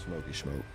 Smoky smoke.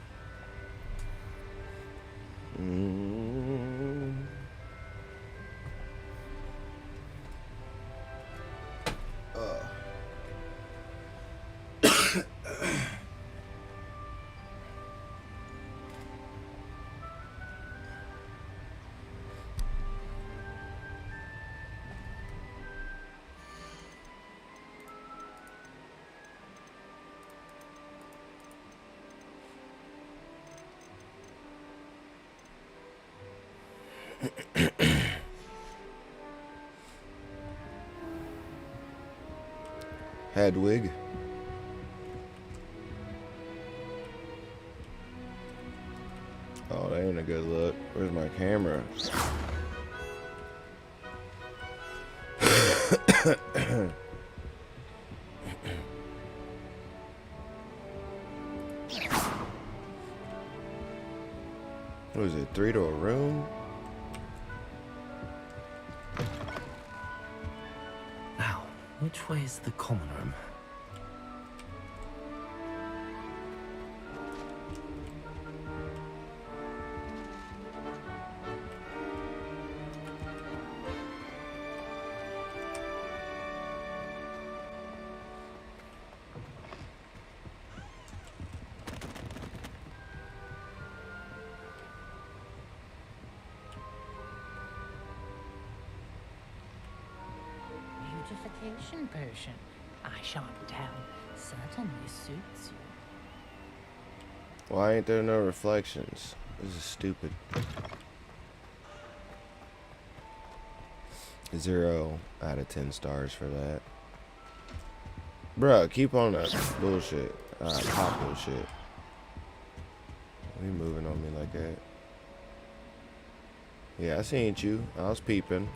Hedwig. Oh, that ain't a good look. Where's my camera? What is it? 3-door room? Now, which way is the common room? Beautification potion. I shan't tell. Certainly suits you. Why ain't there no reflections? This is stupid. 0 out of 10 stars for that. Bruh, keep on that bullshit. Pop bullshit. Why you moving on me like that? Yeah, I seen you. I was peeping.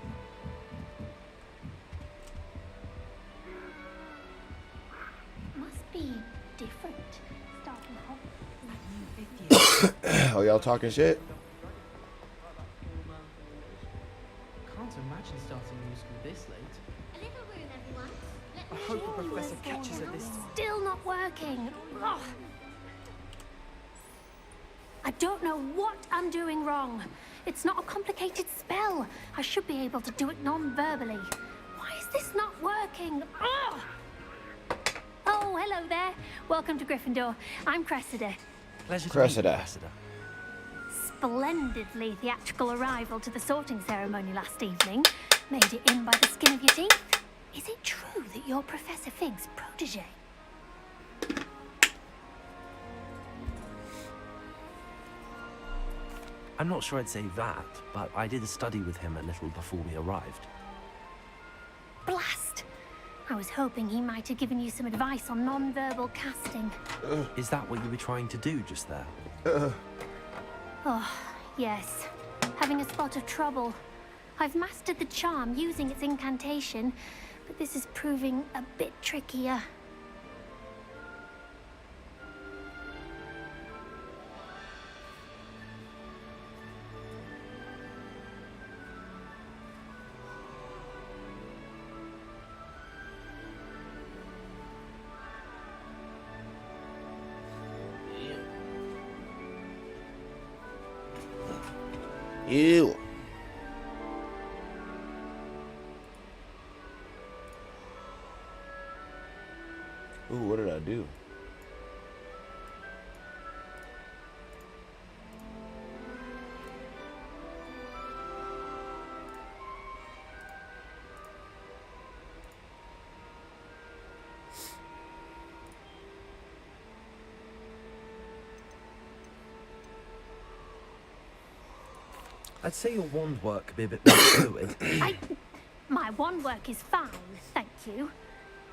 Must be different. Starting off like new 50. Oh, y'all talking shit? Can't imagine starting new school this late. A little room, everyone. I hope the professor catches her this time. Still not working. Ugh. I don't know what I'm doing wrong. It's not a complicated spell. I should be able to do it non-verbally. Why is this not working? Ugh. Oh, hello there. Welcome to Gryffindor. I'm Cressida. Pleasure to Cressida. meet you, Cressida. Splendidly theatrical arrival to the sorting ceremony last evening. Made it in by the skin of your teeth. Is it true that you're Professor Fig's protege? I'm not sure I'd say that, but I did study with him a little before we arrived. Blast! I was hoping he might have given you some advice on non-verbal casting. Is that what you were trying to do just there? Oh, yes. Having a spot of trouble. I've mastered the charm using its incantation, but this is proving a bit trickier. Ew. Ooh, what did I do? I'd say your wand work could be a bit more fluid. My wand work is fine, thank you.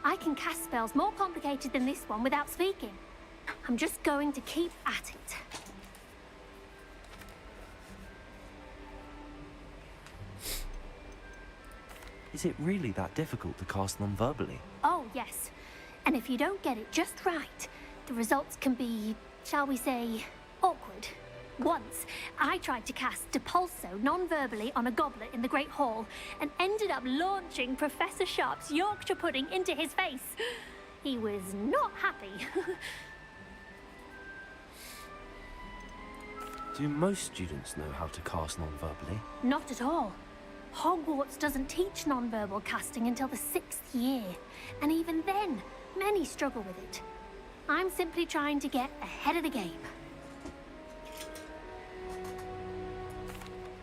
I can cast spells more complicated than this one without speaking. I'm just going to keep at it. Is it really that difficult to cast non-verbally? Oh, yes. And if you don't get it just right, the results can be, shall we say, awkward. Once, I tried to cast Depulso non-verbally on a goblet in the Great Hall and ended up launching Professor Sharp's Yorkshire pudding into his face. He was not happy. Do most students know how to cast non-verbally? Not at all. Hogwarts doesn't teach nonverbal casting until the 6th year, and even then, many struggle with it. I'm simply trying to get ahead of the game.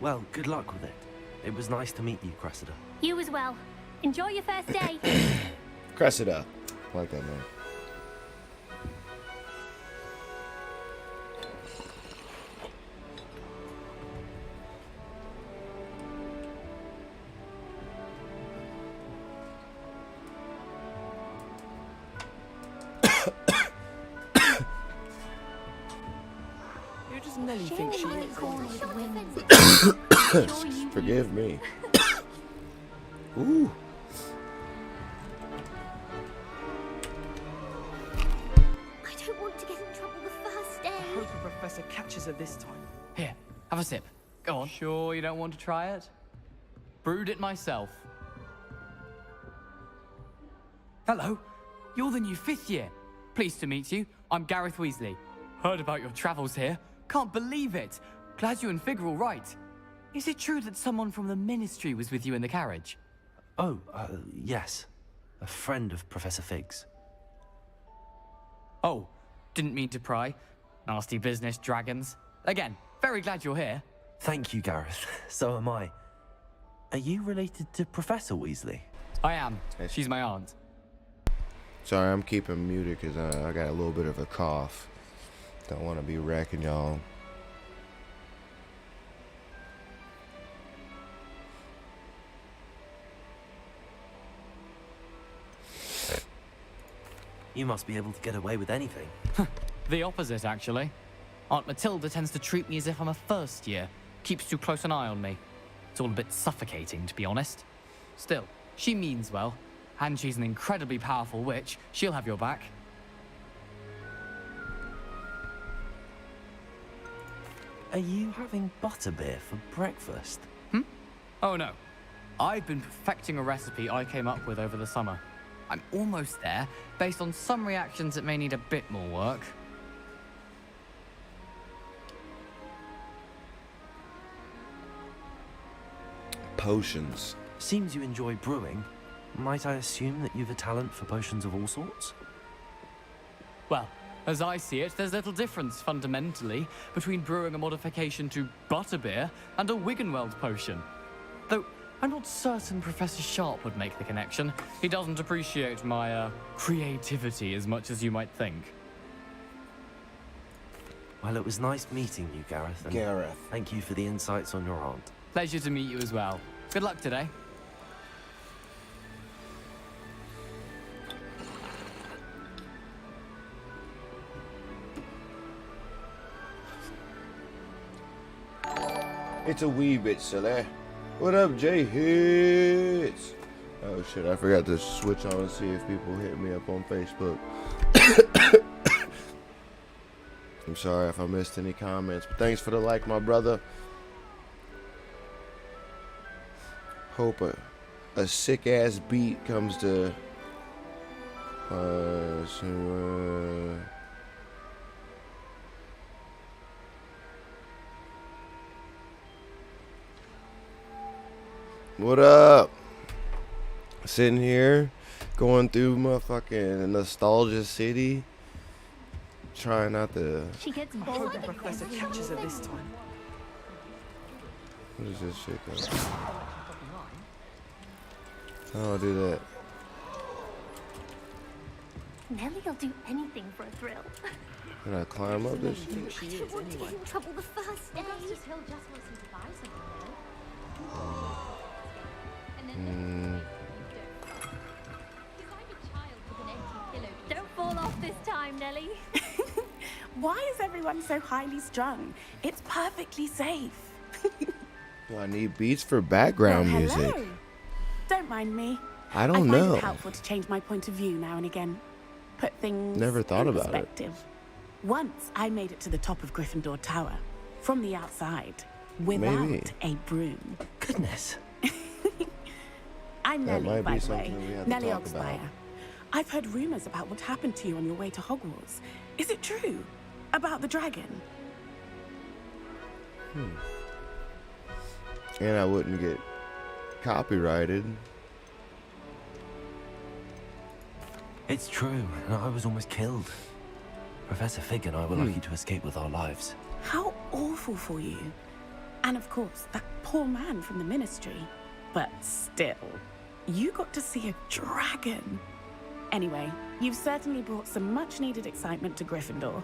Well, good luck with it. It was nice to meet you, Cressida. You as well. Enjoy your first day. Cressida. I like that name. Who does Nelly think she is? Forgive me. Ooh. I don't want to get in trouble the first day. I hope the professor catches her this time. Here, have a sip. Go on. Sure you don't want to try it? Brewed it myself. Hello. You're the new 5th year. Pleased to meet you. I'm Gareth Weasley. Heard about your travels here. Can't believe it. Glad you and Fig are all right. Is it true that someone from the Ministry was with you in the carriage? Oh, yes. A friend of Professor Fig's. Oh, didn't mean to pry. Nasty business, dragons. Again, very glad you're here. Thank you, Gareth. So am I. Are you related to Professor Weasley? I am. She's my aunt. Sorry, I'm keeping muted because I got a little bit of a cough. Don't want to be wrecking y'all. You must be able to get away with anything. The opposite, actually. Aunt Matilda tends to treat me as if I'm a first year. Keeps too close an eye on me. It's all a bit suffocating, to be honest. Still, she means well. And she's an incredibly powerful witch. She'll have your back. Are you having butterbeer for breakfast? Oh no. I've been perfecting a recipe I came up with over the summer. I'm almost there, based on some reactions that may need a bit more work. Potions. Seems you enjoy brewing. Might I assume that you've a talent for potions of all sorts? Well, as I see it, there's little difference, fundamentally, between brewing a modification to butterbeer and a Wiggenweld potion. Though, I'm not certain Professor Sharp would make the connection. He doesn't appreciate my, creativity as much as you might think. Well, it was nice meeting you, Gareth. And Gareth. thank you for the insights on your aunt. Pleasure to meet you as well. Good luck today. It's a wee bit silly. What up, Jay Hits? Oh shit, I forgot to switch on and see if people hit me up on Facebook. I'm sorry if I missed any comments, but thanks for the like, my brother. Hope a sick ass beat comes to what up? Sitting here, going through motherfucking nostalgia city, trying not to. She gets I bored hope the of professor catches her this time. What is this shit though? I'll do that. Nelly'll do anything for a thrill. Can I climb up this? Think she I is don't want to anyway. get in trouble the first day. Augustus Hill just wants you to buy something, And then Mm. he's like a child with an empty pillow. Don't fall off this time, Nelly. Why is everyone so highly strung? It's perfectly safe. Do I need beats for background Well, music? hello. Don't mind me. I I don't find know. it helpful to change my point of view now and again. Put things Never thought in about it. perspective. Once I made it to the top of Gryffindor Tower, from the outside, without Maybe. a broom. Goodness. I'm That Nellie, might by be the way. something we have to Nellie talk about. Oxfire. I've heard rumors about what happened to you on your way to Hogwarts. Is it true? About the dragon? And I wouldn't get copyrighted. It's true, and I was almost killed. Professor Fig and I were lucky to escape with our lives. How awful for you. And of course, that poor man from the ministry. But still, you got to see a dragon. Anyway, you've certainly brought some much-needed excitement to Gryffindor.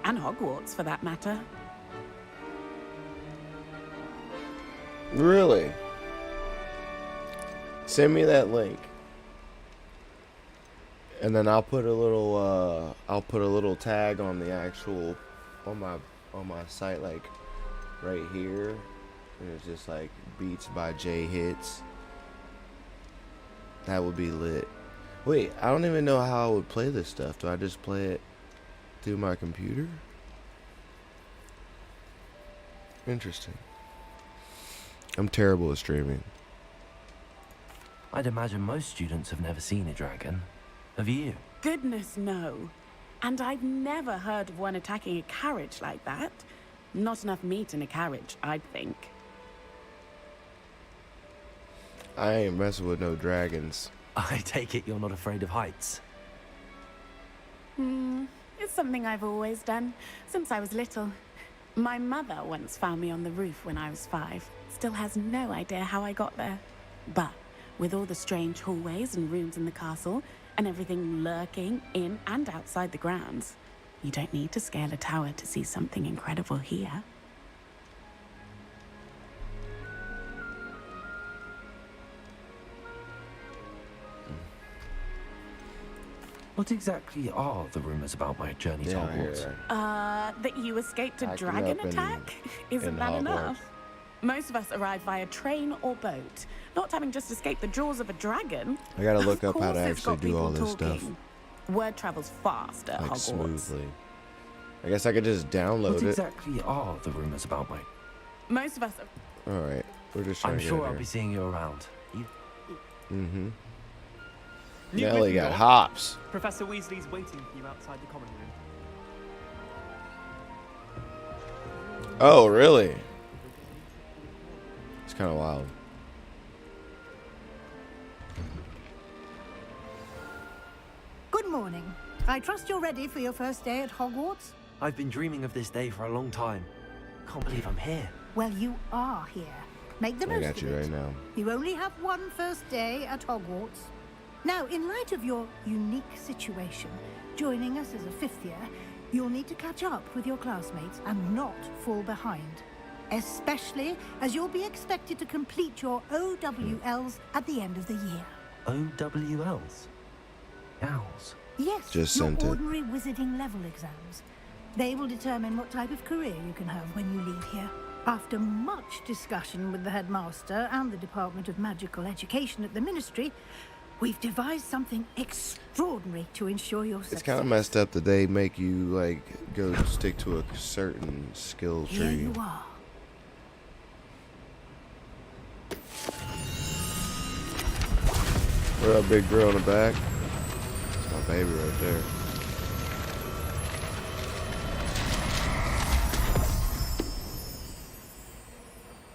And Hogwarts, for that matter. Really? Send me that link. And then I'll put a little tag on the actual on my site, like right here, and it's just like Beats by J Hits. That would be lit. Wait, I don't even know how I would play this stuff. Do I just play it through my computer? Interesting. I'm terrible at streaming. I'd imagine most students have never seen a dragon. Have you? Goodness, no. And I've never heard of one attacking a carriage like that. Not enough meat in a carriage, I'd think. I ain't messing with no dragons. I take it you're not afraid of heights. It's something I've always done, since I was little. My mother once found me on the roof when I was 5. Still has no idea how I got there. But with all the strange hallways and rooms in the castle, and everything lurking in and outside the grounds, you don't need to scale a tower to see something incredible here. What exactly are the rumors about my journey to Yeah, I hear Hogwarts? that. That you escaped a Acting dragon up in- attack? Isn't in that Hogwarts. enough? Most of us arrive via train or boat, not having just escaped the jaws of a dragon. I gotta look Of up how to course it's actually got do all people this stuff, talking. Word travels fast at like Hogwarts. smoothly. I guess I could just download What it. exactly are the rumors about my... Most of us All right, we're just trying I'm to get sure in I'll here. be seeing you around. Mm-hmm. New Nelly got Gryffindor. hops. Professor Weasley's waiting for you outside the common room. Oh, really? It's kind of wild. Good morning. I trust you're ready for your first day at Hogwarts? I've been dreaming of this day for a long time. Can't believe I'm here. Well, you are here. Make the I most got of you it. right now. You only have one first day at Hogwarts. Now, in light of your unique situation, joining us as a fifth year, you'll need to catch up with your classmates and not fall behind. Especially as you'll be expected to complete your OWLs at the end of the year. OWLs? Owls? Yes, Just your sent it. ordinary wizarding level exams. They will determine what type of career you can have when you leave here. After much discussion with the headmaster and the Department of Magical Education at the Ministry, we've devised something extraordinary to ensure your success. It's kind of messed up that they make you like go stick to a certain skill Here tree. you are. What up, big girl in the back? That's my baby right there.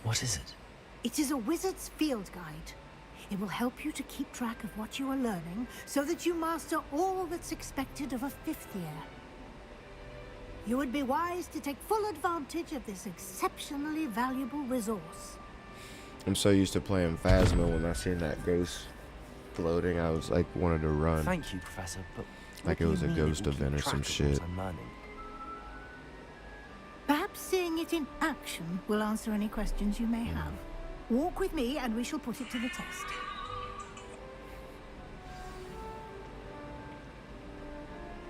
What is it? It is a wizard's field guide. It will help you to keep track of what you are learning so that you master all that's expected of a fifth year. You would be wise to take full advantage of this exceptionally valuable resource. I'm so used to playing Phasma when I seen that ghost floating, I was like wanted to run. Thank you, Professor, but... Like what it was do a you mean ghost it will event or keep some track of what shit. I'm learning? Perhaps seeing it in action will answer any questions you may have. Walk with me and we shall put it to the test.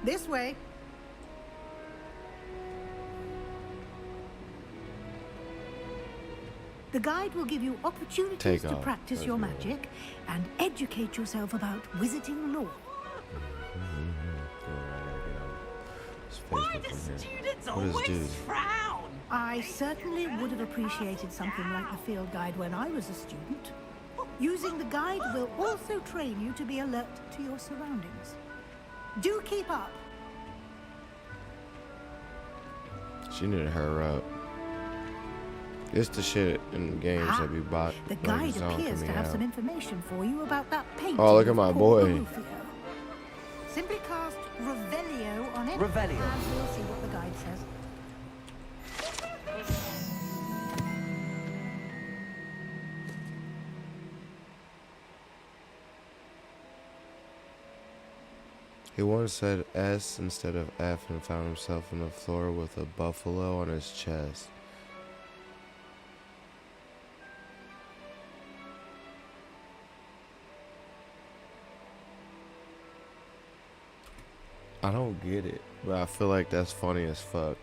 This way. The guide will give you opportunities Take to off. practice That's your good. magic and educate yourself about wizarding lore. Why do students always frown? I certainly would have appreciated something like the field guide when I was a student. Using the guide will also train you to be alert to your surroundings. Do keep up. She needed her up. It's the shit in the games Ah, that we bought. the like guide it's on appears to coming have out. some information for you about that painting. Oh, look at my of Paul boy. Rufio. Simply cast Revelio on it, Revelio. and we'll see what the guide says. He once said S instead of F and found himself on the floor with a buffalo on his chest. I don't get it, but I feel like that's funny as fuck.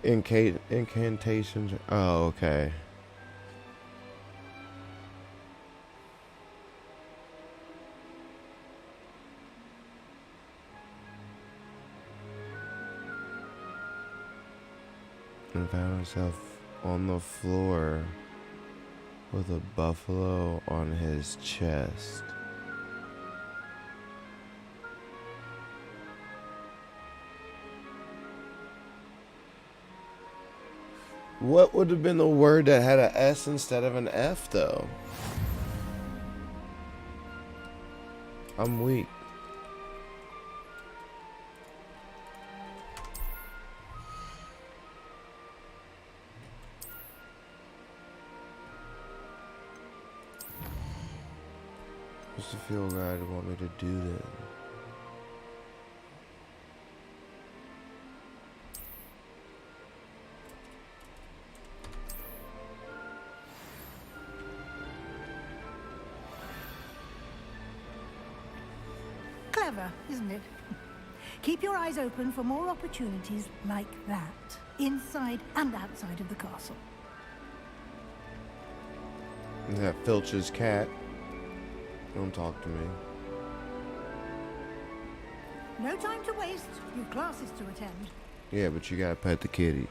Incantations. Oh, okay. And found himself on the floor with a buffalo on his chest. What would have been the word that had an S instead of an F, though? I'm weak. What's the field guide want me to do then? Clever, isn't it? Keep your eyes open for more opportunities like that, inside and outside of the castle. Is that Filch's cat? Don't talk to me. No time to waste. You've classes to attend. Yeah, but you gotta pet the kitty.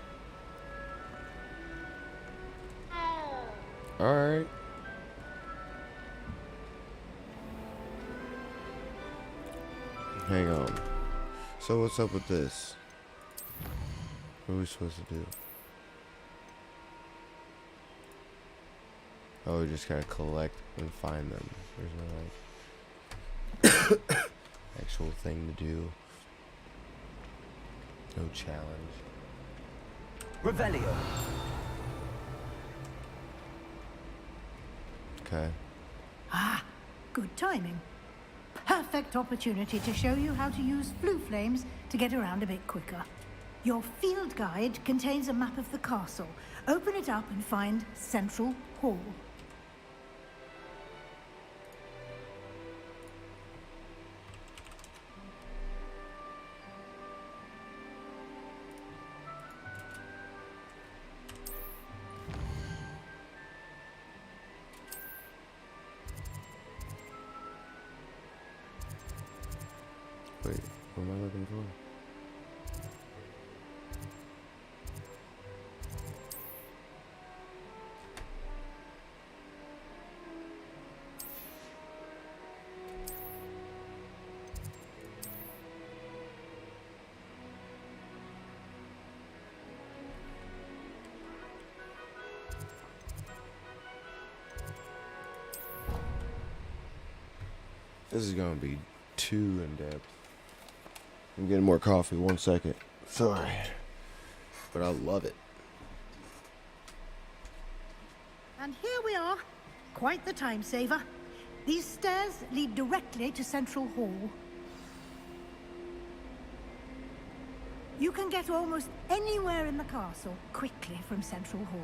Alright. Hang on. So what's up with this? What are we supposed to do? Oh, we just gotta collect and find them. There's no like actual thing to do. No challenge. Revelio. Okay. Ah, good timing. Perfect opportunity to show you how to use blue flames to get around a bit quicker. Your field guide contains a map of the castle. Open it up and find Central Hall. Wait, what am I looking for? This is gonna be too in depth. I'm getting more coffee. 1 second. Sorry. But I love it. And here we are. Quite the time saver. These stairs lead directly to Central Hall. You can get almost anywhere in the castle quickly from Central Hall.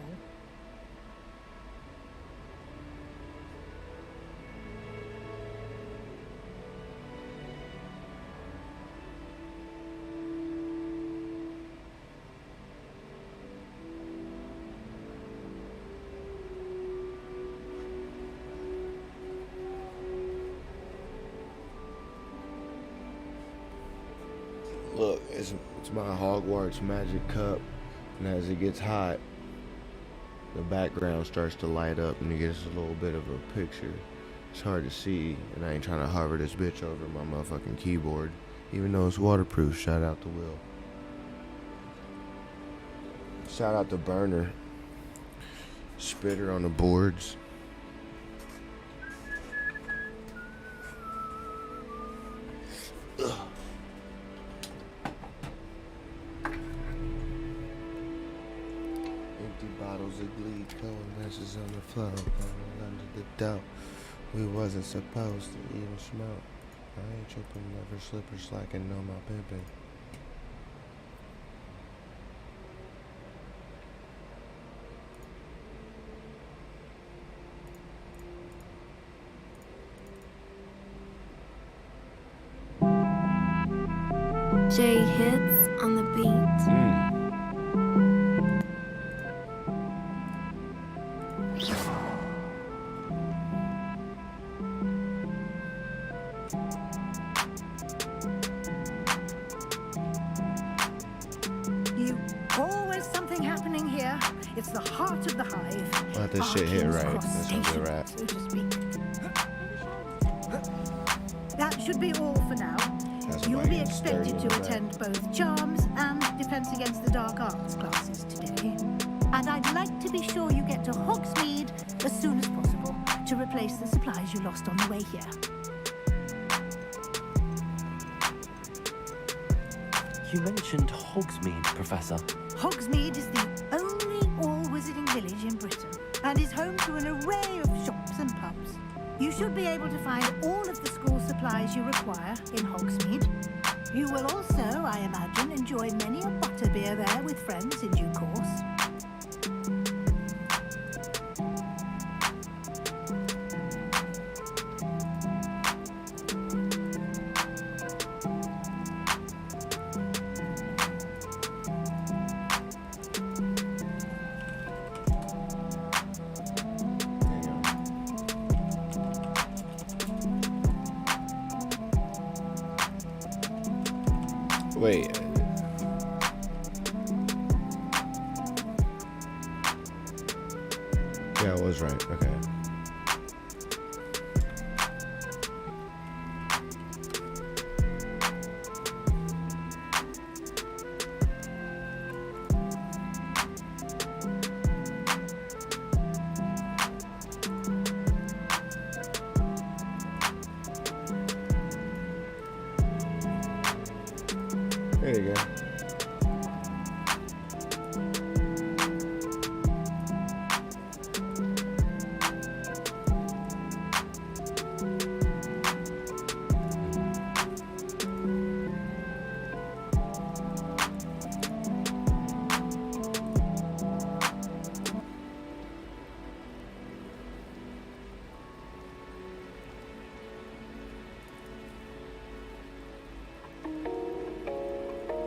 Look, it's my Hogwarts magic cup, and as it gets hot, the background starts to light up, and you get a little bit of a picture. It's hard to see, and I ain't trying to hover this bitch over my motherfucking keyboard, even though it's waterproof. Shout out to Will. Shout out to Burner Spitter on the boards. Empty bottles of bleed, cold messes on the floor, under the dough. We wasn't supposed to even smoke. I ain't tripping, never slipper slacking on my pimpin'. Jay hits on the beat. Always something happening here. It's the heart of the hive. Let this shit hit right. That's a good rap. So to speak. That should be all for now. You'll be expected to attend both Charms and Defense Against the Dark Arts classes today. And I'd like to be sure you get to Hogsmeade as soon as possible to replace the supplies you lost on the way here. You mentioned Hogsmeade, Professor. Hogsmeade is the only all-wizarding village in Britain and is home to an array of shops and pubs. You should be able to find all of the school supplies you require in Hogsmeade. You will also, I imagine, enjoy many a butterbeer there with friends in due course. Wait. Yeah, I was right. Okay. There you go.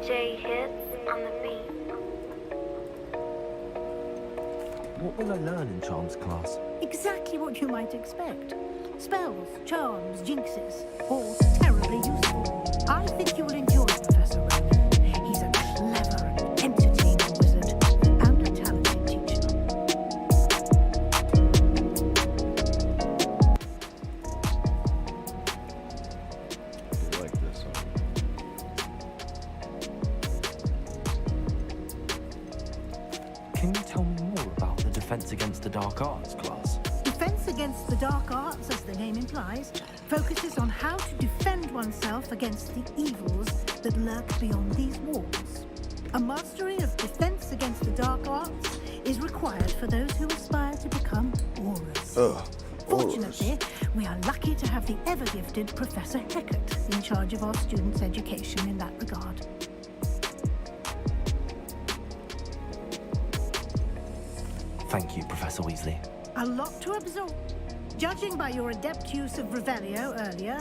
Jay hits on the beat. What will I learn in Charms class? Exactly what you might expect. Spells, charms, jinxes, all terribly useful. I think you will enjoy Professor Rowan. He's a clever and entertaining wizard and a talented teacher. I like this one. Can you tell me more about the Defense Against the Dark Arts class? Defense Against the Dark Arts, as the name implies, focuses on how to defend oneself against the evils that lurk beyond these walls. A mastery of Defense Against the Dark Arts is required for those who aspire to become aurors. Fortunately, we are lucky to have the ever-gifted Professor Heckert in charge of our students' education in that regard. Thank you, Professor Weasley. A lot to absorb. Judging by your adept use of Revelio earlier,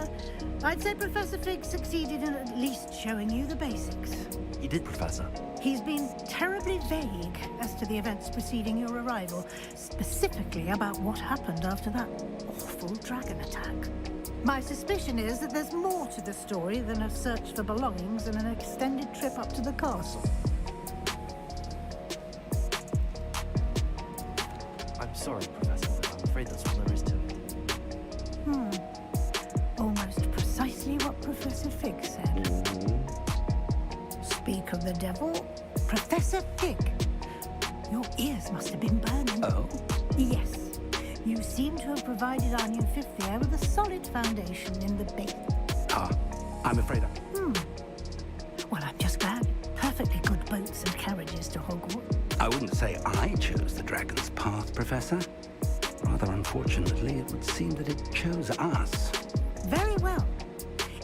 I'd say Professor Fig succeeded in at least showing you the basics. You did, Professor. He's been terribly vague as to the events preceding your arrival, specifically about what happened after that awful dragon attack. My suspicion is that there's more to the story than a search for belongings and an extended trip up to the castle. I'm sorry, Professor, but I'm afraid that's all there is to it. Almost precisely what Professor Fig said. Speak of the devil, Professor Fig. Your ears must have been burning. Oh? Yes. You seem to have provided our new fifth year with a solid foundation in the basics. Ah, I'm afraid Well, I'm just glad. Perfectly good boats and carriages to Hogwarts. I wouldn't say I chose the Dragon's Path, Professor. Rather unfortunately, it would seem that it chose us. Very well.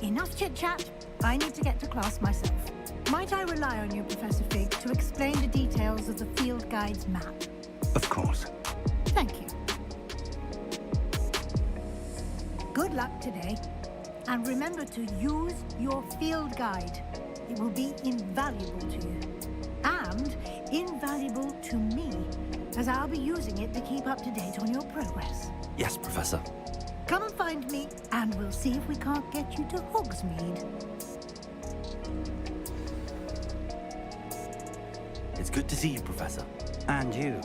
Enough chit-chat. I need to get to class myself. Might I rely on you, Professor Fig, to explain the details of the field guide's map? Of course. Thank you. Good luck today. And remember to use your field guide. It will be invaluable to you. And invaluable to me, as I'll be using it to keep up to date on your progress. Yes, Professor. Come and find me, and we'll see if we can't get you to Hogsmeade. It's good to see you, Professor. And you.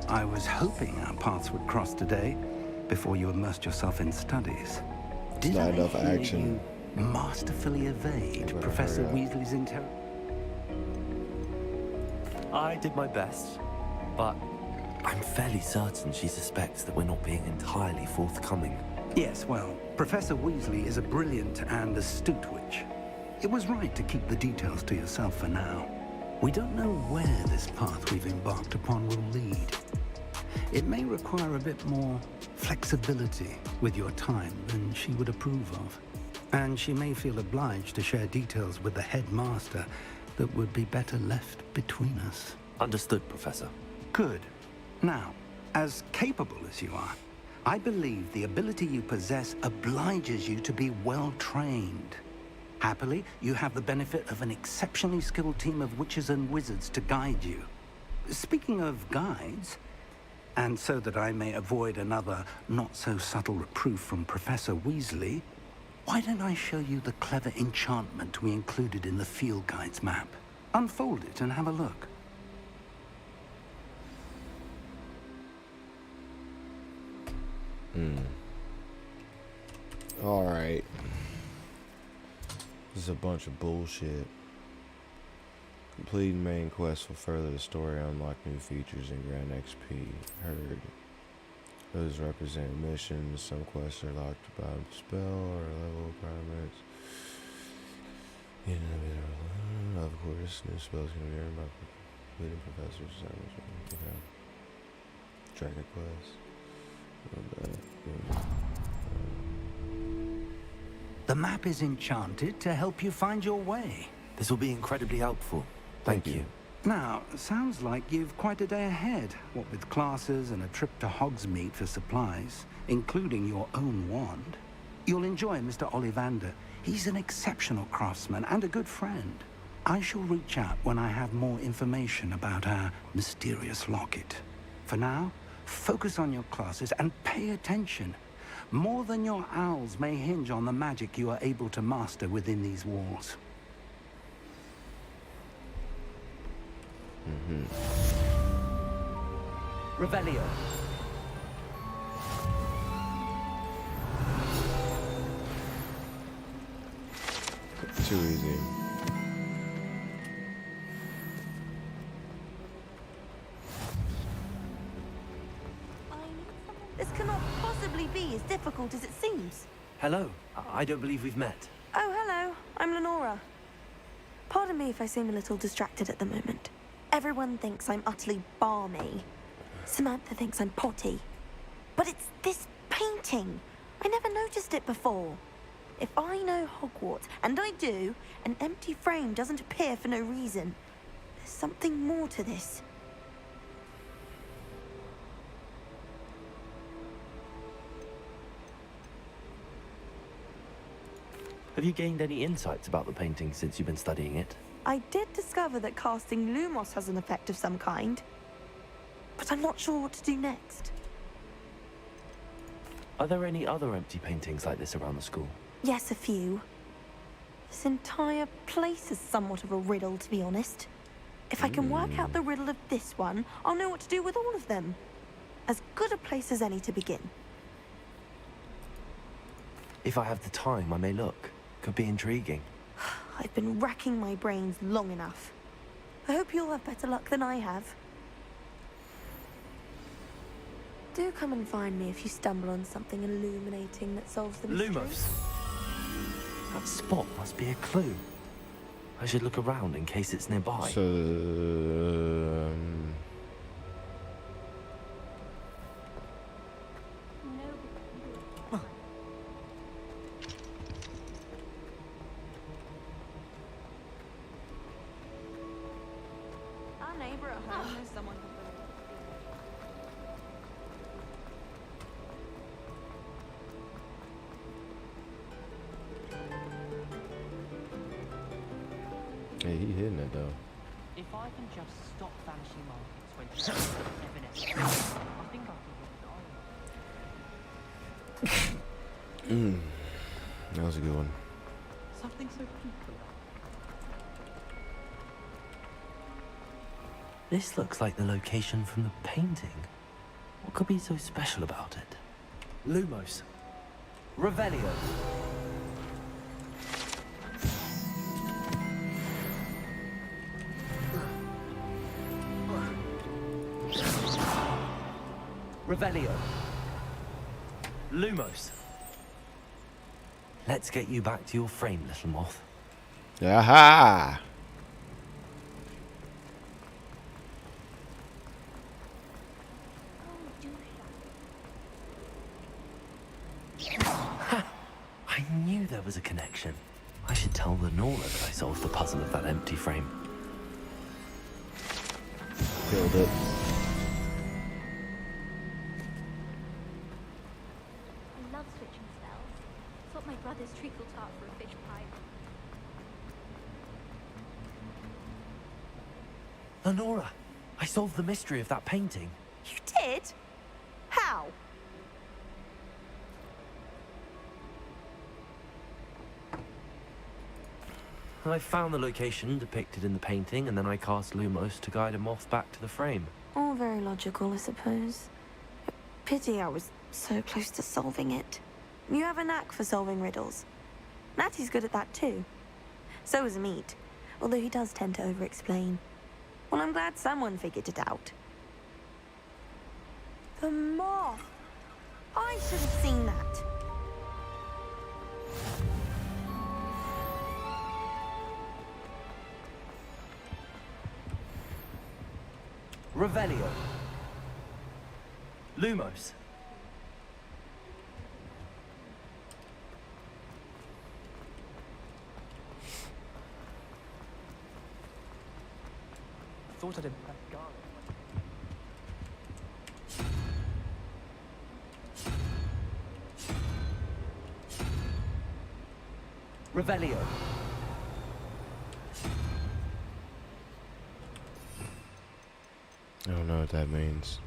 I was hoping our paths would cross today, before you immersed yourself in studies. Did Not I enough hear action. you masterfully evade What I Professor heard. Weasley's interrogation? I did my best, but I'm fairly certain she suspects that we're not being entirely forthcoming. Yes, well, Professor Weasley is a brilliant and astute witch. It was right to keep the details to yourself for now. We don't know where this path we've embarked upon will lead. It may require a bit more flexibility with your time than she would approve of. And she may feel obliged to share details with the headmaster that would be better left between us. Understood, Professor. Good. Now, as capable as you are, I believe the ability you possess obliges you to be well trained. Happily, you have the benefit of an exceptionally skilled team of witches and wizards to guide you. Speaking of guides, and so that I may avoid another not-so-subtle reproof from Professor Weasley, why don't I show you the clever enchantment we included in the field guide's map? Unfold it and have a look. Alright. This is a bunch of bullshit. Complete main quest will further the story, unlock new features, and grant XP. Heard. Those represent missions. Some quests are locked by spell or level requirements. Of course, new spells can be earned by completing professors. Okay. Dragon quest. The map is enchanted to help you find your way. This will be incredibly helpful. Thank you. Now, sounds like you've quite a day ahead, what with classes and a trip to Hogsmeade for supplies, including your own wand. You'll enjoy Mr. Ollivander. He's an exceptional craftsman and a good friend. I shall reach out when I have more information about our mysterious locket. For now, focus on your classes and pay attention. More than your owls may hinge on the magic you are able to master within these walls. Revelio. Too easy. This cannot possibly be as difficult as it seems. Hello. I don't believe we've met. Oh, hello. I'm Lenora. Pardon me if I seem a little distracted at the moment. Everyone thinks I'm utterly balmy. Samantha thinks I'm potty. But it's this painting. I never noticed it before. If I know Hogwarts, and I do, an empty frame doesn't appear for no reason. There's something more to this. Have you gained any insights about the painting since you've been studying it? I did discover that casting Lumos has an effect of some kind. But I'm not sure what to do next. Are there any other empty paintings like this around the school? Yes, a few. This entire place is somewhat of a riddle, to be honest. If I can work out the riddle of this one, I'll know what to do with all of them. As good a place as any to begin. If I have the time, I may look. Could be intriguing. I've been racking my brains long enough. I hope you'll have better luck than I have. Do come and find me if you stumble on something illuminating that solves the mystery. Lumos. That spot must be a clue. I should look around in case it's nearby. So, Our neighbor at home knows someone who hey, he hitting it though. If I can just stop vanishing markets when she's evanescent, I think I can get That was a good one. something so peaceful. This looks like the location from the painting. What could be so special about it? Lumos. Revelio. Revelio. Lumos. Let's get you back to your frame, little moth. Aha! I knew there was a connection. I should tell Lenora that I solved the puzzle of that empty frame. Killed it. I love switching spells. Swap my brother's treacle tart for a fish pie. Lenora, I solved the mystery of that painting. You did? How? I found the location depicted in the painting, and then I cast Lumos to guide a moth back to the frame. All very logical, I suppose. Pity I was so close to solving it. You have a knack for solving riddles. Natty's good at that too. So is Meat, although he does tend to over-explain. Well, I'm glad someone figured it out. The moth! I should have seen that. Revelio. Lumos. Thought I'd have garlic. Revelio. I don't know what that means.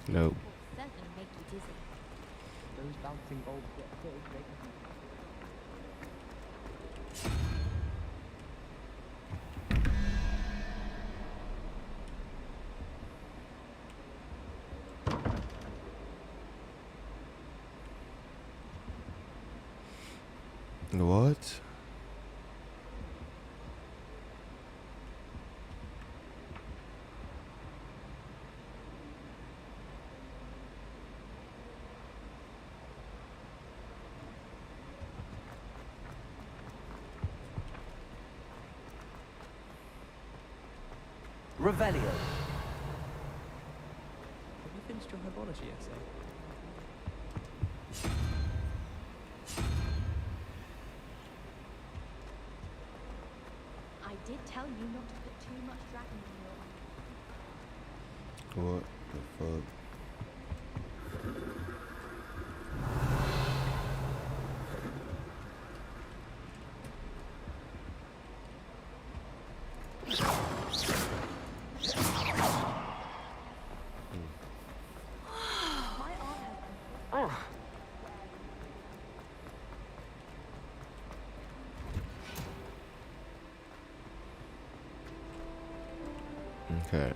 Nope. Certainly make you dizzy. Those bouncing balls get so big. What? Revelio. Have you finished your herbology essay? I did tell you not to put too much dragon in your What the fuck? Okay.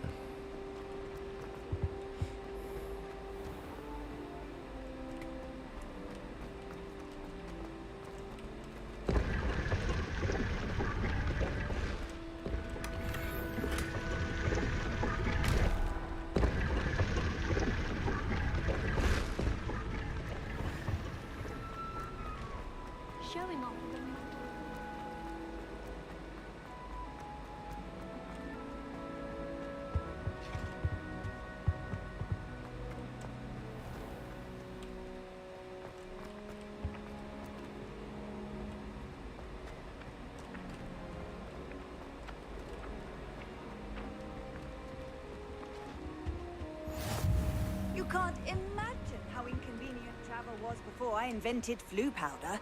ever was before I invented flu powder.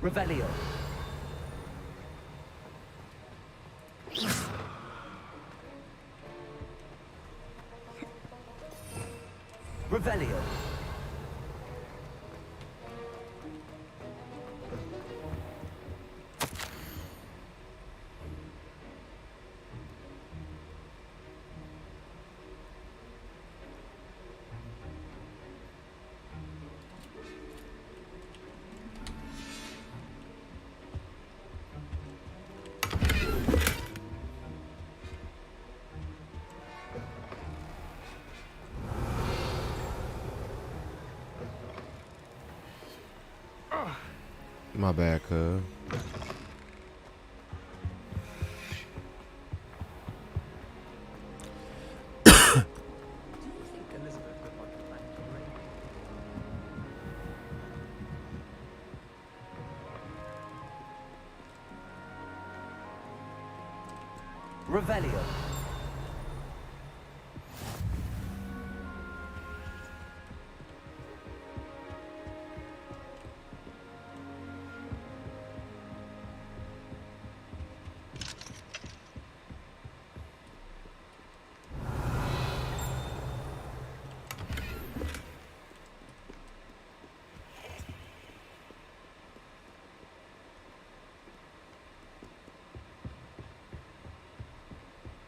Revelio. Revelio. My bad, cuz. Revelio.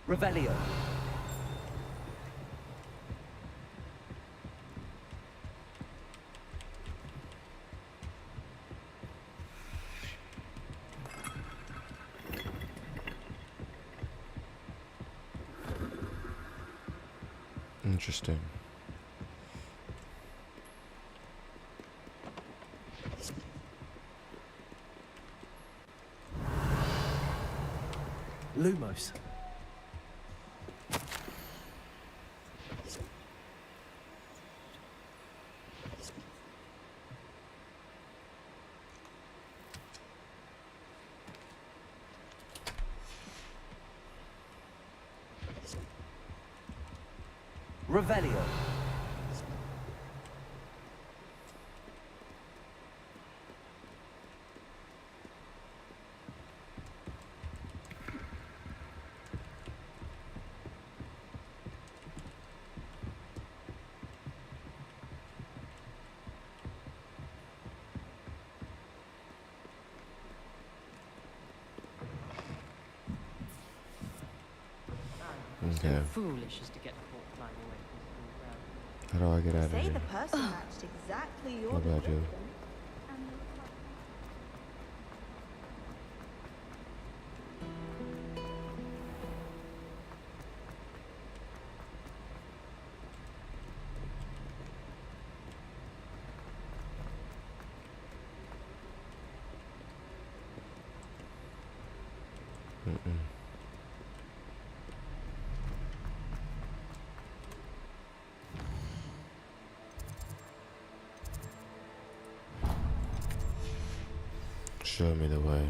Revelio. Interesting. Lumos. Revelio. Okay. Foolish as to get caught flying away from the ground. How do I get out of Say here? the person matched exactly your What do I do? description. Mm-mm. Show me the way.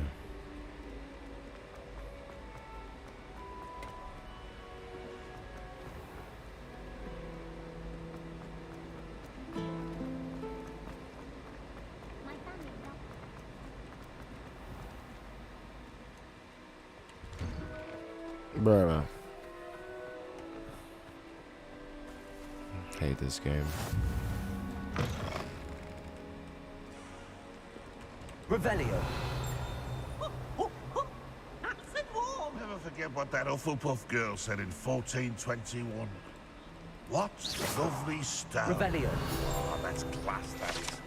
Bruh. Hate this game. Revelio. Never forget what that Hufflepuff girl said in 1421. What? Lovely stone. Revelio. Oh, that's class, that is.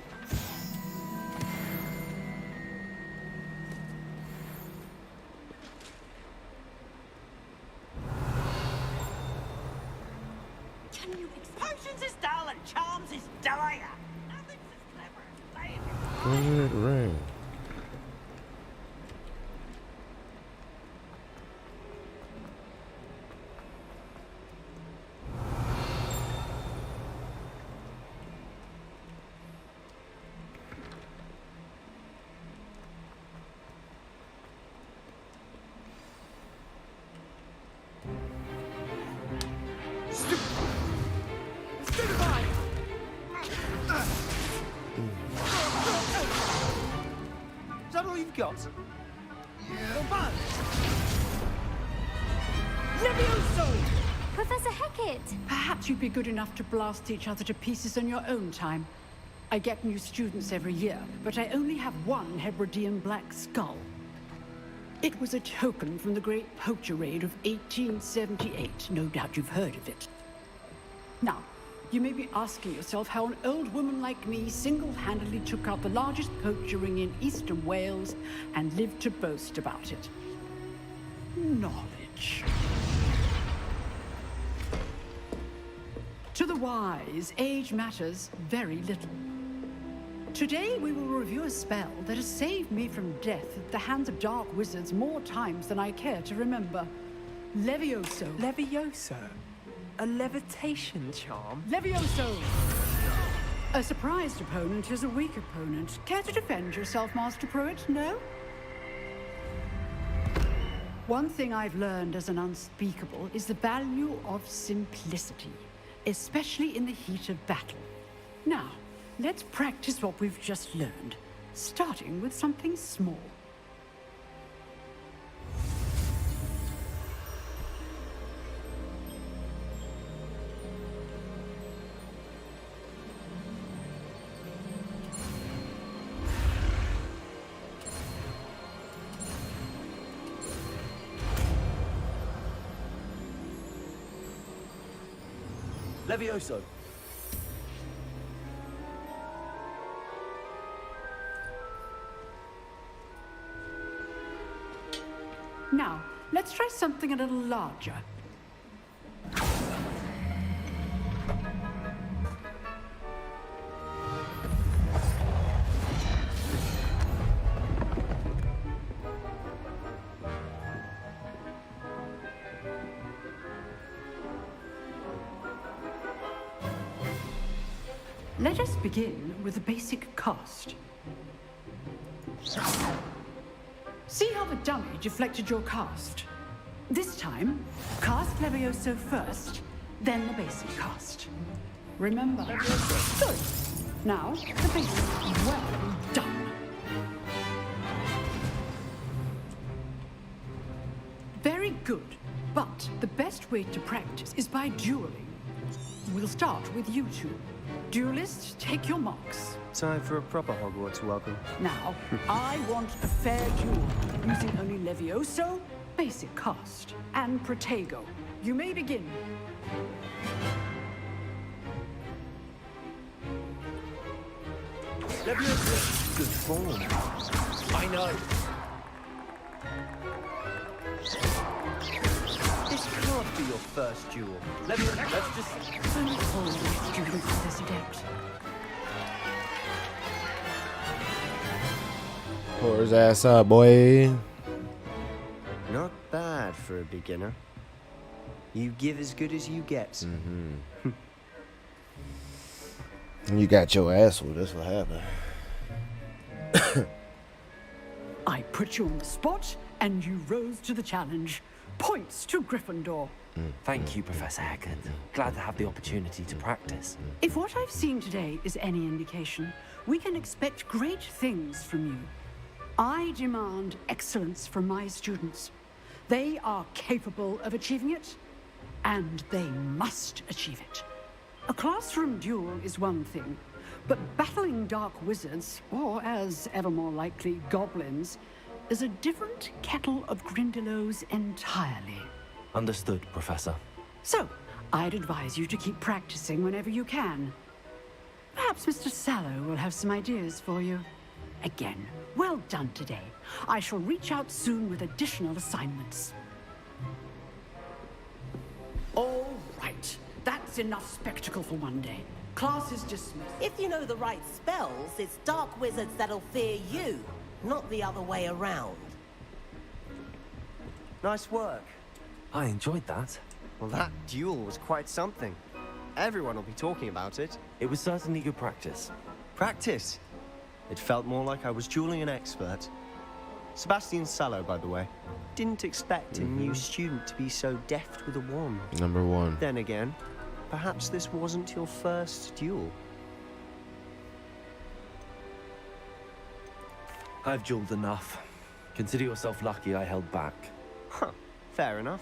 Can you potions is dull and charms is dire. Nothing's as clever as playing. Good ring. Is that all you've got? Yeah. Levioso! Professor Hecat! Perhaps you'd be good enough to blast each other to pieces on your own time. I get new students every year, but I only have one Hebridean black skull. It was a token from the Great Poacher Raid of 1878. No doubt you've heard of it. Now, you may be asking yourself how an old woman like me single-handedly took out the largest poacher ring in eastern Wales and lived to boast about it. Knowledge. To the wise, age matters very little. Today we will review a spell that has saved me from death at the hands of dark wizards more times than I care to remember. Levioso. Levioso? A levitation charm? Levioso! A surprised opponent is a weak opponent. Care to defend yourself, Master Pruitt? No? One thing I've learned as an unspeakable is the value of simplicity, especially in the heat of battle. Now, let's practice what we've just learned, starting with something small. Levioso. Now, let's try something a little larger. Let us begin with a basic cast. See how the dummy deflected your cast? This time, cast Levioso first, then the basic cast. Remember? Good. Now, the basic. Well done. Very good. But the best way to practice is by dueling. We'll start with you two. Duelists, take your marks. Time for a proper Hogwarts welcome. Now, I want a fair duel, using only Levioso, basic cast, and Protego. You may begin. Levioso. Good form. I know. This can't be your first duel. Levioso, let's just... Only always students of this adept. Pour his ass up, boy. Not bad for a beginner. You give as good as you get. Mm-hmm. You got your ass whooped, that's what happened. I put you on the spot, and you rose to the challenge. Points to Gryffindor. Thank you, Professor Hecat. Glad to have the opportunity to practice. If what I've seen today is any indication, we can expect great things from you. I demand excellence from my students. They are capable of achieving it, and they must achieve it. A classroom duel is one thing, but battling dark wizards, or as ever more likely, goblins, is a different kettle of Grindylows entirely. Understood, Professor. So, I'd advise you to keep practicing whenever you can. Perhaps Mr. Sallow will have some ideas for you. Again, well done today. I shall reach out soon with additional assignments. All right. That's enough spectacle for one day. Class is dismissed. If you know the right spells, it's dark wizards that'll fear you, not the other way around. Nice work. I enjoyed that. Well, that duel was quite something. Everyone will be talking about it. It was certainly good practice. Practice? It felt more like I was dueling an expert. Sebastian Sallow, by the way. Didn't expect a new student to be so deft with a wand. Number 1. Then again, perhaps this wasn't your first duel. I've dueled enough. Consider yourself lucky I held back. Huh, fair enough.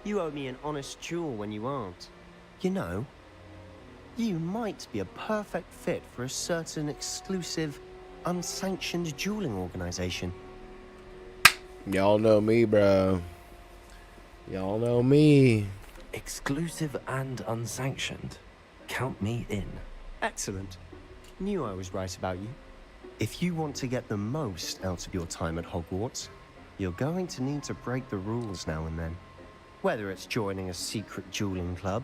You owe me an honest duel when you aren't. You know, you might be a perfect fit for a certain exclusive, unsanctioned dueling organization. Y'all know me, bro. Y'all know me. Exclusive and unsanctioned. Count me in. Excellent. Knew I was right about you. If you want to get the most out of your time at Hogwarts, you're going to need to break the rules now and then. Whether it's joining a secret dueling club,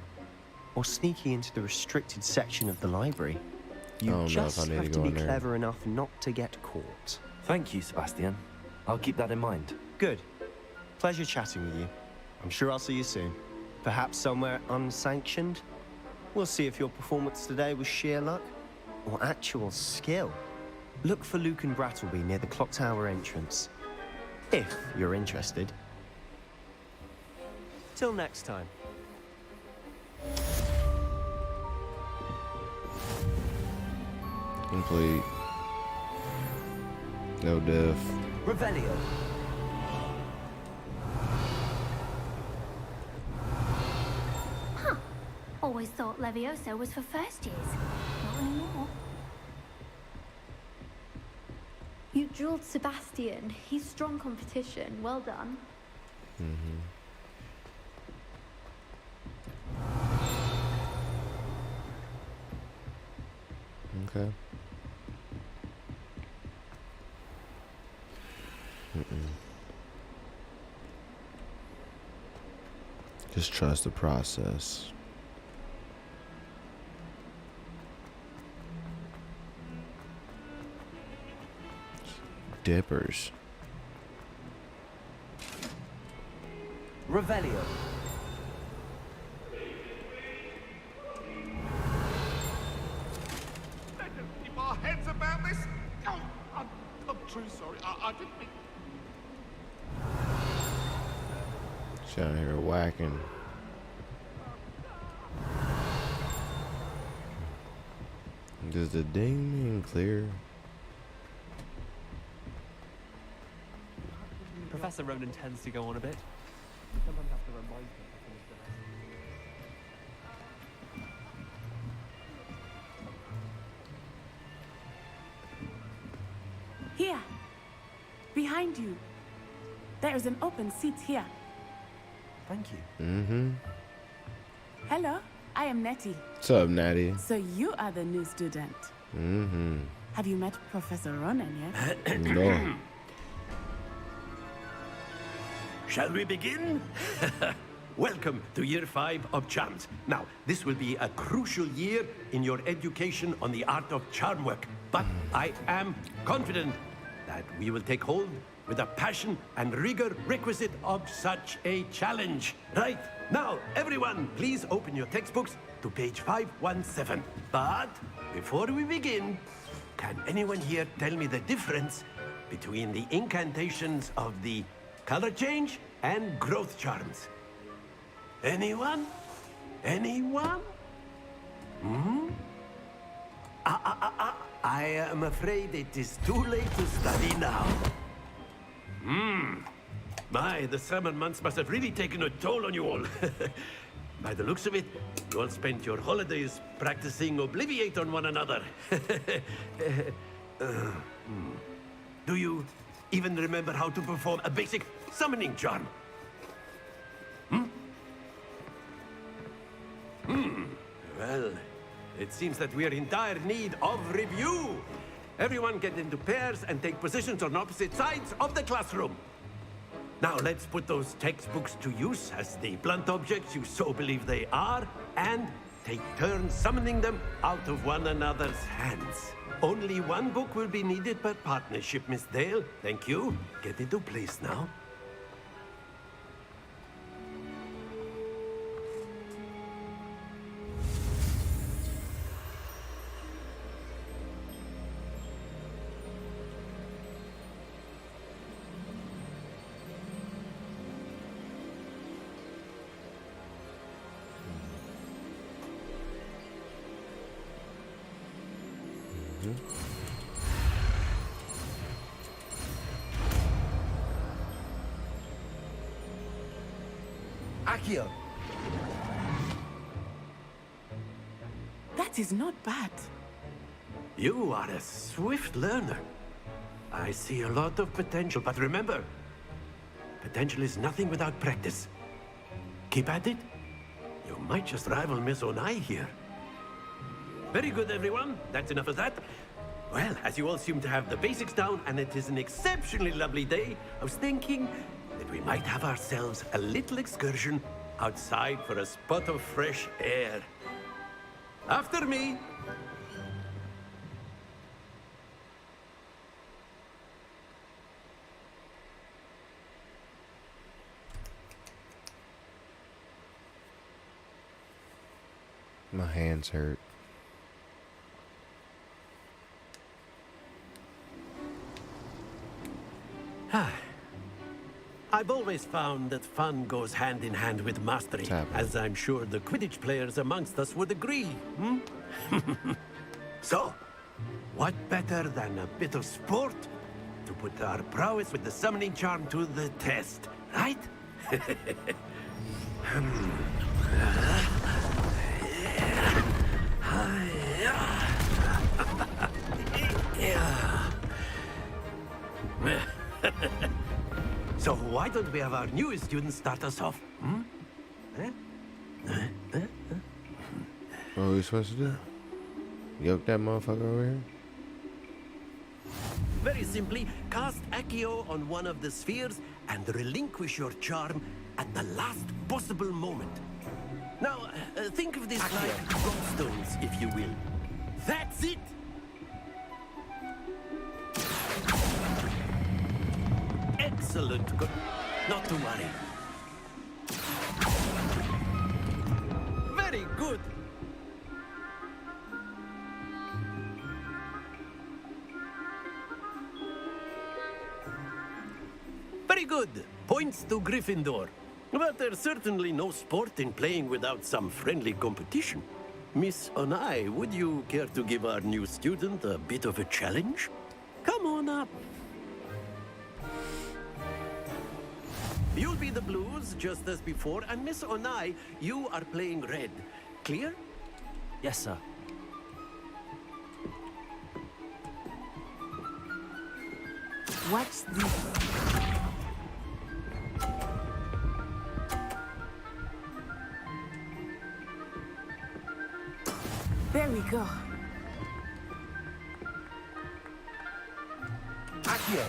or sneaking into the restricted section of the library, you just have to be clever enough not to get caught. Thank you, Sebastian. I'll keep that in mind. Good. Pleasure chatting with you. I'm sure I'll see you soon. Perhaps somewhere unsanctioned? We'll see if your performance today was sheer luck or actual skill. Look for Luke and Brattleby near the clock tower entrance. If you're interested. Till next time. Complete. No diff. Revelio. Huh. Always thought Levioso was for first years. Not anymore. You dueled Sebastian. He's strong competition. Well done. Okay. Just trust the process. Dippers. Revelio. Keep our heads about this. Oh, I'm truly sorry. I didn't mean. She's out here whacking. Does the ding mean clear? Professor Ronan tends to go on a bit. Sometimes have to remind him to finish the lesson. Here. Behind you. There is an open seat here. Thank you. Mm-hmm. Hello, I am Nettie. What's up, Natty? So you are the new student. Mm-hmm. Have you met Professor Ronan yet? No. Shall we begin? Welcome to Year 5 of Charms. Now, this will be a crucial year in your education on the art of charm work. But I am confident that we will take hold with the passion and rigor requisite of such a challenge. Right, now, everyone, please open your textbooks to page 517. But before we begin, can anyone here tell me the difference between the incantations of the color change and growth charms? Anyone? Anyone? Hmm? I am afraid it is too late to study now. My, the summer months must have really taken a toll on you all. By the looks of it, you all spent your holidays practicing Obliviate on one another. Do you even remember how to perform a basic summoning charm? Well, it seems that we are in dire need of review. Everyone get into pairs and take positions on opposite sides of the classroom. Now let's put those textbooks to use as the blunt objects you so believe they are, and take turns summoning them out of one another's hands. Only one book will be needed per partnership, Miss Dale. Thank you. Get into place now. Akio! That is not bad. You are a swift learner. I see a lot of potential, but remember, potential is nothing without practice. Keep at it. You might just rival Miss Onai here. Very good, everyone. That's enough of that. Well, as you all seem to have the basics down, and it is an exceptionally lovely day, I was thinking that we might have ourselves a little excursion outside for a spot of fresh air. After me. My hands hurt. I've always found that fun goes hand in hand with mastery, as I'm sure the Quidditch players amongst us would agree. So, what better than a bit of sport to put our prowess with the summoning charm to the test, right? So why don't we have our newest student start us off? What are we supposed to do? Yoke that motherfucker over here? Very simply, cast Accio on one of the spheres and relinquish your charm at the last possible moment. Now, think of this like gobstones, if you will. That's it! Excellent. Good. Not to worry. Very good. Very good. Points to Gryffindor. But there's certainly no sport in playing without some friendly competition. Miss Onai, would you care to give our new student a bit of a challenge? Come on up. You'll be the blues, just as before, and Miss Onai, you are playing red. Clear? Yes, sir. Watch this. There we go. Akio!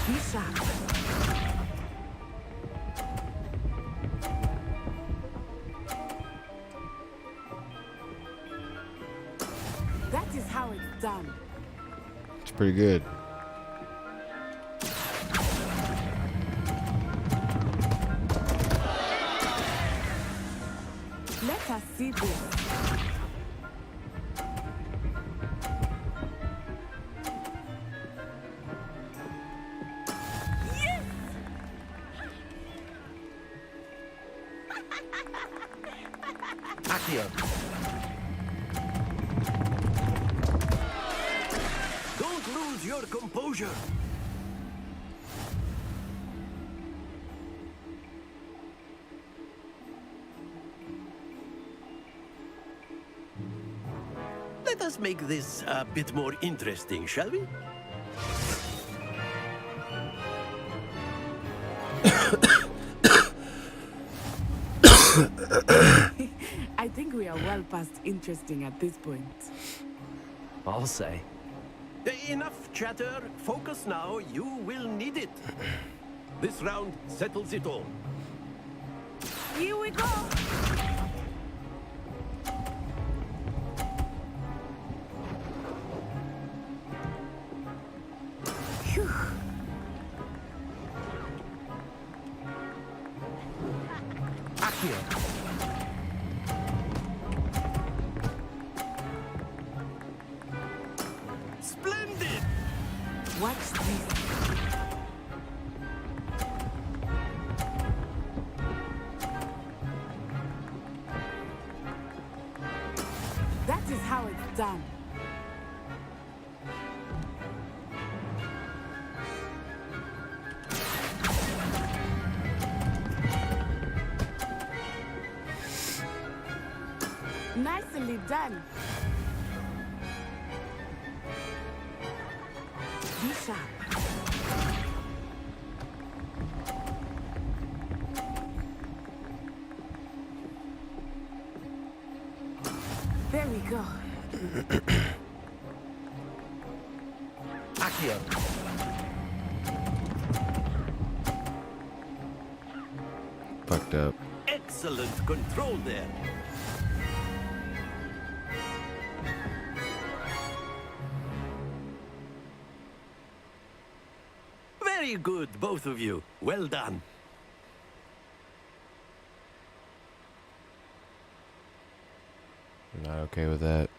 Be sharp. That is how it's done. It's pretty good. Let us see this. Akio! Don't lose your composure. Let us make this a bit more interesting, shall we? I think we are well past interesting at this point. I'll say. Enough chatter. Focus now. You will need it. This round settles it all. Here we go! Phew. Accio. Splendid! Watch this. That is how it's done. Nicely done. Be sharp. There we go. Accio. Fucked up. Excellent control there. Very good, both of you. Well done. I'm not okay with that.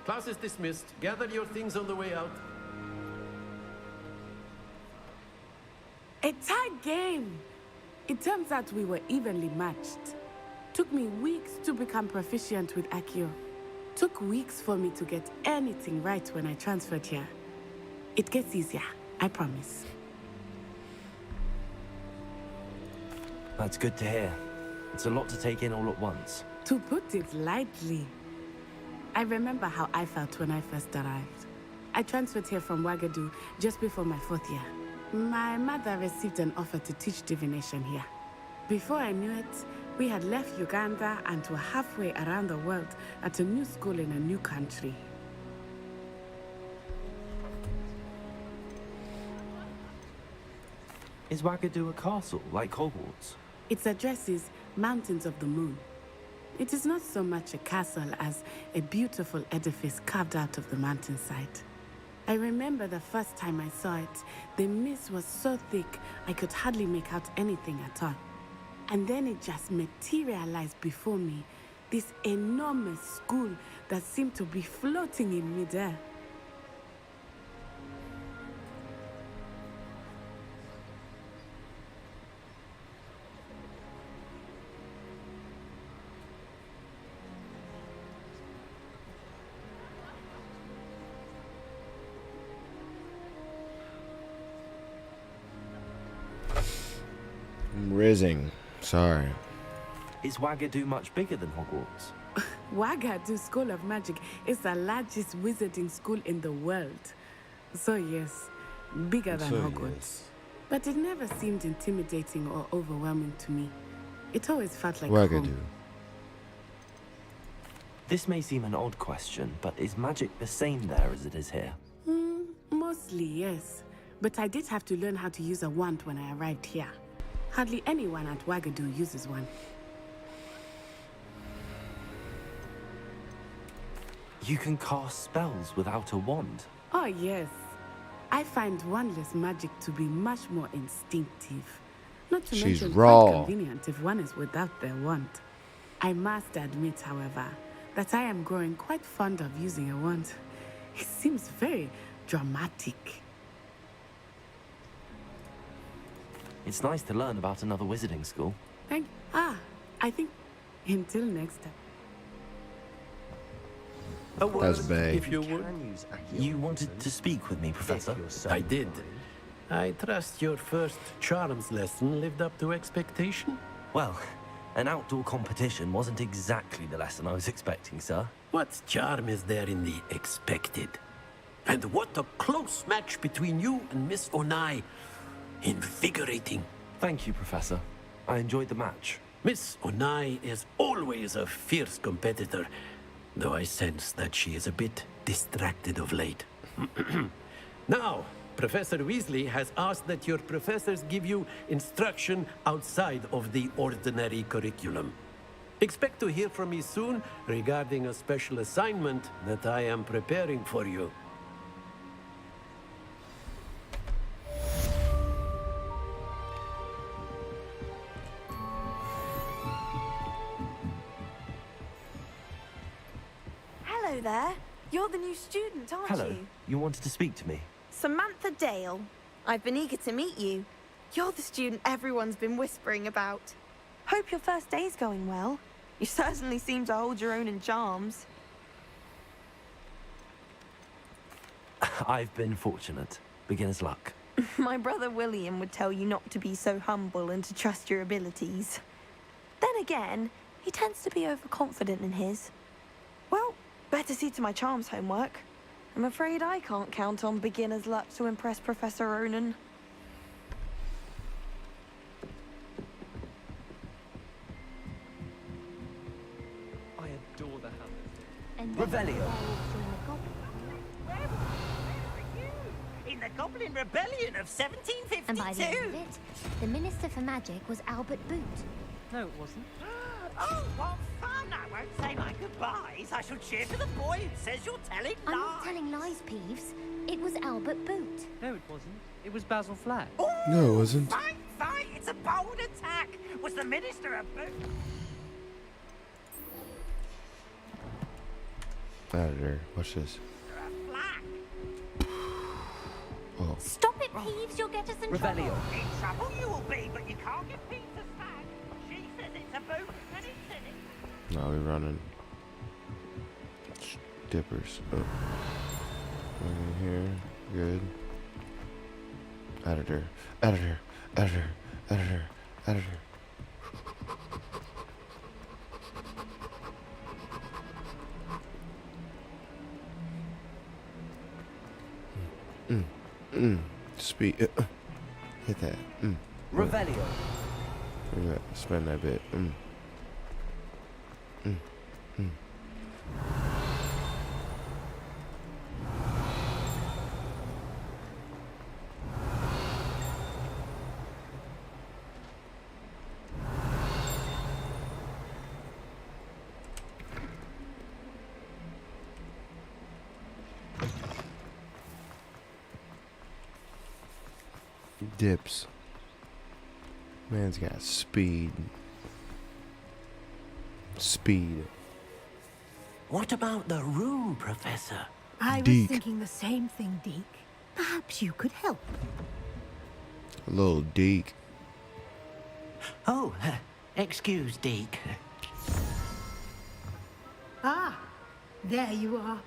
Class is dismissed. Gather your things on the way out. A tight game. It turns out we were evenly matched. Took me weeks to become proficient with Accio. Took weeks for me to get anything right when I transferred here. It gets easier, I promise. That's good to hear. It's a lot to take in all at once. To put it lightly, I remember how I felt when I first arrived. I transferred here from Ouagadougou just before my 4th year. My mother received an offer to teach divination here. Before I knew it, we had left Uganda and were halfway around the world at a new school in a new country. Is Ouagadougou a castle, like Hogwarts? Its address is Mountains of the Moon. It is not so much a castle as a beautiful edifice carved out of the mountainside. I remember the first time I saw it, the mist was so thick I could hardly make out anything at all. And then it just materialized before me, this enormous school that seemed to be floating in midair. I'm rizzing. Sorry. Is Ouagadougou much bigger than Hogwarts? Ouagadougou School of Magic is the largest wizarding school in the world. So yes, bigger than Hogwarts. Yes. But it never seemed intimidating or overwhelming to me. It always felt like Ouagadougou. home. This may seem an odd question, but is magic the same there as it is here? Mostly, yes. But I did have to learn how to use a wand when I arrived here. Hardly anyone at Ouagadougou uses one. You can cast spells without a wand? Oh, yes. I find wandless magic to be much more instinctive. Not to She's mention raw. quite convenient if one is without their wand. I must admit, however, that I am growing quite fond of using a wand. It seems very dramatic. It's nice to learn about another wizarding school. I think until next time. A word, That's bae. if you would. You wanted to speak with me, Professor? I did. I trust your first charms lesson lived up to expectation? Well, an outdoor competition wasn't exactly the lesson I was expecting, sir. What charm is there in the expected? And what a close match between you and Miss Onai. Invigorating. Thank you, Professor. I enjoyed the match. Miss Onai is always a fierce competitor, though I sense that she is a bit distracted of late. Now, Professor Weasley has asked that your professors give you instruction outside of the ordinary curriculum. Expect to hear from me soon regarding a special assignment that I am preparing for you. Hello there. You're the new student, aren't Hello. you? You wanted to speak to me? Samantha Dale. I've been eager to meet you. You're the student everyone's been whispering about. Hope your first day's going well. You certainly seem to hold your own in charms. I've been fortunate. Beginner's luck. My brother William would tell you not to be so humble and to trust your abilities. Then again, he tends to be overconfident in his. Well, better see to my charms homework. I'm afraid I can't count on beginner's luck to impress Professor Ronan. I adore the hammer. And Revelio. In the Goblin Rebellion of 1752. And by the end of it, the Minister for Magic was Albert Boot. No, it wasn't. Oh, what fun! I won't say my goodbyes. I shall cheer for the boy who says you're telling lies. I'm not telling lies, Peeves. It was Albert Boot. No, it wasn't. It was Basil Flack. No, it wasn't. Fight, fight! It's a bold attack. Was the Minister a boot? Editor, watch this. Oh. Stop it, Peeves. You'll get us in trouble. In trouble you will be, but you can't get Pete's a stag. She says it's a boot, and it's in it. No, we're running. Dippers. Oh. In here. Good. Editor. Editor. Editor. Editor. Editor. Speed. Hit that. Revelio. Spend that bit. Dips. Man's got speed. Speed. What about the room, Professor? I was Deke. thinking the same thing, Deke. Perhaps you could help. A little Deke. Oh, excuse, Deke. Ah, there you are.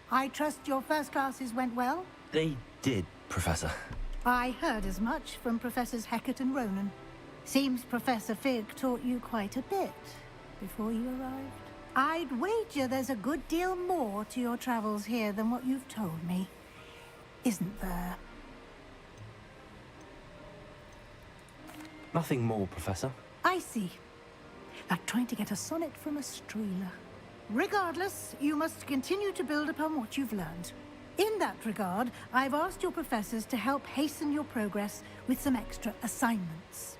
I trust your first classes went well? They did, Professor. I heard as much from Professors Hecat and Ronan. Seems Professor Fig taught you quite a bit before you arrived. I'd wager there's a good deal more to your travels here than what you've told me. Isn't there? Nothing more, Professor. I see. Like trying to get a sonnet from a streeler. Regardless, you must continue to build upon what you've learned. In that regard, I've asked your professors to help hasten your progress with some extra assignments.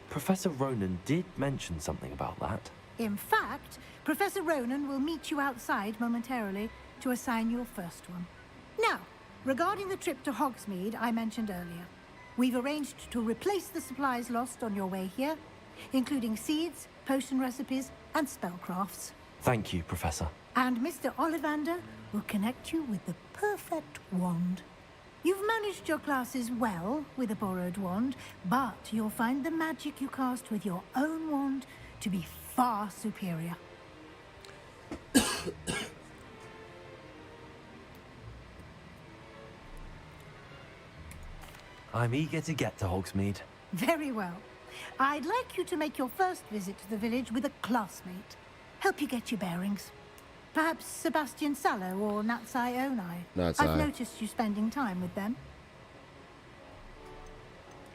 Professor Ronan did mention something about that. In fact, Professor Ronan will meet you outside momentarily to assign your first one. Now, regarding the trip to Hogsmeade I mentioned earlier, we've arranged to replace the supplies lost on your way here, including seeds, potion recipes, and spellcrafts. Thank you, Professor. And Mr. Ollivander will connect you with the perfect wand. You've managed your classes well with a borrowed wand, but you'll find the magic you cast with your own wand to be far superior. I'm eager to get to Hogsmeade. Very well. I'd like you to make your first visit to the village with a classmate. Help you get your bearings. Perhaps Sebastian Sallow or Natsai Onai. Natsai. I've noticed you spending time with them.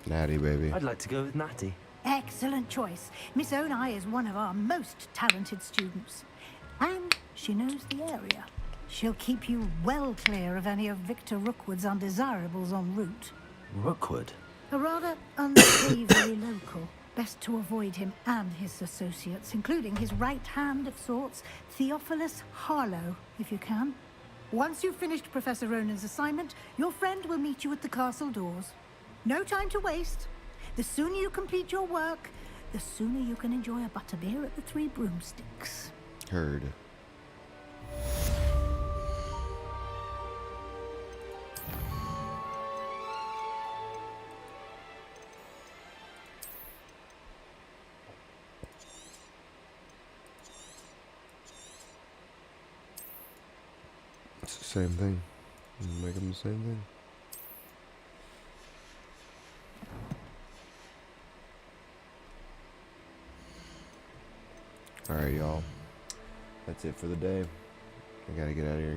Natty, baby. I'd like to go with Natty. Excellent choice. Miss Onai is one of our most talented students. And she knows the area. She'll keep you well clear of any of Victor Rookwood's undesirables en route. Rookwood? A rather unsavory local. Best to avoid him and his associates, including his right hand of sorts, Theophilus Harlow, if you can. Once you've finished Professor Ronan's assignment, your friend will meet you at the castle doors. No time to waste. The sooner you complete your work, the sooner you can enjoy a butterbeer at the Three Broomsticks. Heard. It's the same thing. Make them the same thing. Alright, y'all. That's it for the day. I gotta get out of here.